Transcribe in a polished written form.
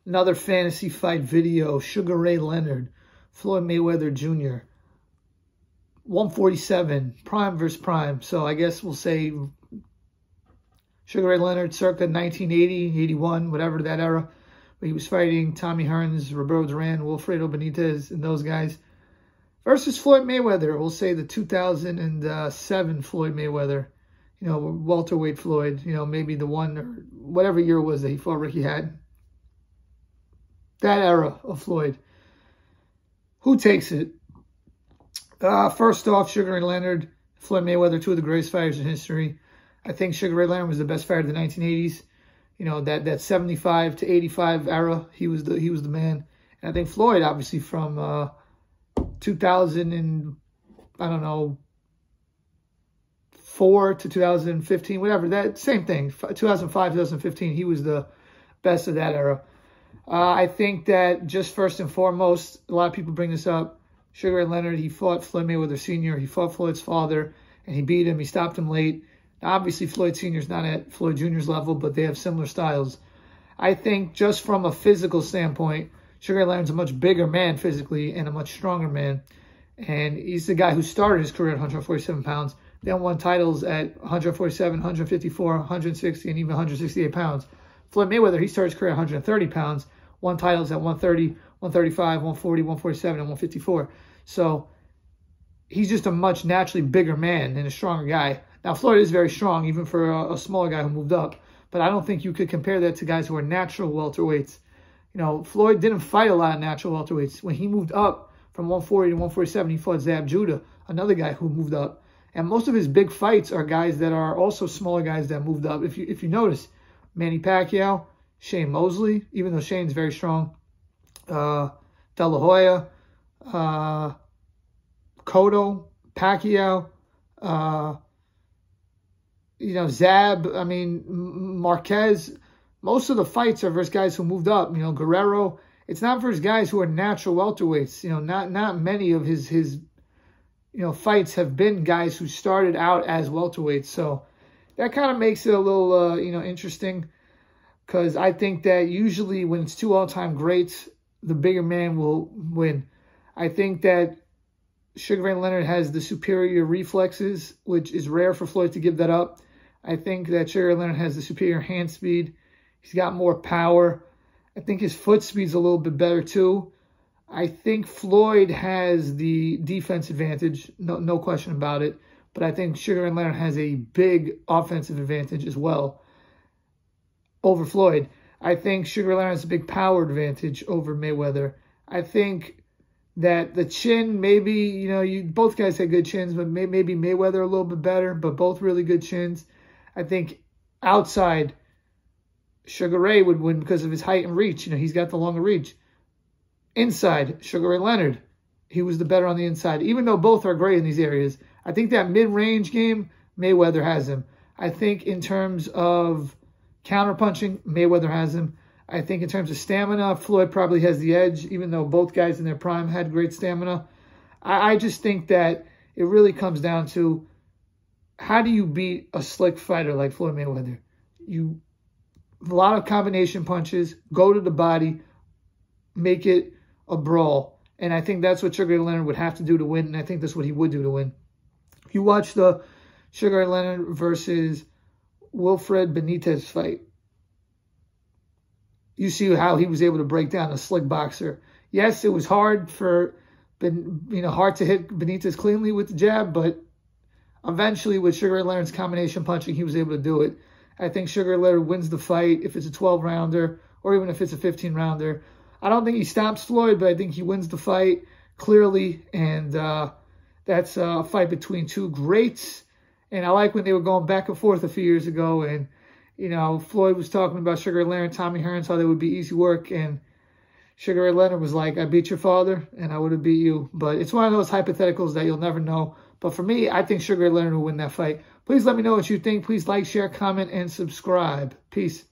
Another fantasy fight video. Sugar Ray Leonard, Floyd Mayweather Jr. 147, prime versus prime. So I guess we'll say Sugar Ray Leonard circa 1980, 81, whatever that era. He was fighting Tommy Hearns, Roberto Duran, Wilfredo Benitez, and those guys. Versus Floyd Mayweather, we'll say the 2007 Floyd Mayweather. You know, welterweight Floyd. You know, maybe the one or whatever year it was that he fought Ricky Hatton. That era of Floyd. Who takes it? First off, Sugar Ray Leonard, Floyd Mayweather, two of the greatest fighters in history. I think Sugar Ray Leonard was the best fighter of the 1980s. You know, that 75 to 85 era, he was the man. And I think Floyd, obviously, from 2000 and, I don't know, 4 to 2015, whatever, that same thing, 2005, 2015, he was the best of that era. I think that just first and foremost, a lot of people bring this up, Sugar Ray Leonard, he fought Floyd Mayweather Sr., he fought Floyd's father, and he beat him, he stopped him late. Now, obviously, Floyd Sr. is not at Floyd Jr.'s level, but they have similar styles. I think just from a physical standpoint, Sugar Ray Leonard's a much bigger man physically and a much stronger man. And he's the guy who started his career at 147 pounds, then won titles at 147, 154, 160, and even 168 pounds. Floyd Mayweather, he started his career at 130 pounds, won titles at 130, 135, 140, 147, and 154. So he's just a much naturally bigger man and a stronger guy. Now, Floyd is very strong, even for a smaller guy who moved up. But I don't think you could compare that to guys who are natural welterweights. You know, Floyd didn't fight a lot of natural welterweights. When he moved up from 140 to 147, he fought Zab Judah, another guy who moved up. And most of his big fights are guys that are also smaller guys that moved up. If you notice, Manny Pacquiao, Shane Mosley, even though Shane's very strong, De La Hoya, Cotto, Pacquiao, you know, Zab, I mean, Marquez. Most of the fights are versus guys who moved up. You know, Guerrero. It's not versus guys who are natural welterweights. You know, not many of his fights have been guys who started out as welterweights. So that kind of makes it a little, interesting. Because I think that usually when it's two all-time greats, the bigger man will win. I think that Sugar Ray Leonard has the superior reflexes, which is rare for Floyd to give that up. I think that Sugar Ray Leonard has the superior hand speed. He's got more power. I think his foot speed's a little bit better too. I think Floyd has the defense advantage, no question about it. But I think Sugar Ray Leonard has a big offensive advantage as well over Floyd. I think Sugar Ray Leonard has a big power advantage over Mayweather. I think that the chin, maybe, you know, both guys had good chins, but maybe Mayweather a little bit better, but both really good chins. I think outside, Sugar Ray would win because of his height and reach. You know, he's got the longer reach. Inside, Sugar Ray Leonard, he was the better on the inside. Even though both are great in these areas, I think that mid-range game, Mayweather has him. I think in terms of counterpunching, Mayweather has him. I think in terms of stamina, Floyd probably has the edge, even though both guys in their prime had great stamina. I just think that it really comes down to how do you beat a slick fighter like Floyd Mayweather? A lot of combination punches, go to the body, make it a brawl. And I think that's what Sugar Ray Leonard would have to do to win, and I think that's what he would do to win. If you watch the Sugar Ray Leonard versus Wilfred Benitez fight, you see how he was able to break down a slick boxer. Yes, it was hard to hit Benitez cleanly with the jab, but eventually with Sugar Ray Leonard's combination punching, he was able to do it. I think Sugar Ray Leonard wins the fight if it's a 12-rounder or even if it's a 15-rounder. I don't think he stops Floyd, but I think he wins the fight clearly, and that's a fight between two greats. And I like when they were going back and forth a few years ago, and you know, Floyd was talking about Sugar Ray Leonard, Tommy Hearns, how they would be easy work, and Sugar Ray Leonard was like, I beat your father, and I would have beat you. But it's one of those hypotheticals that you'll never know. But for me, I think Sugar Ray Leonard will win that fight. Please let me know what you think. Please like, share, comment, and subscribe. Peace.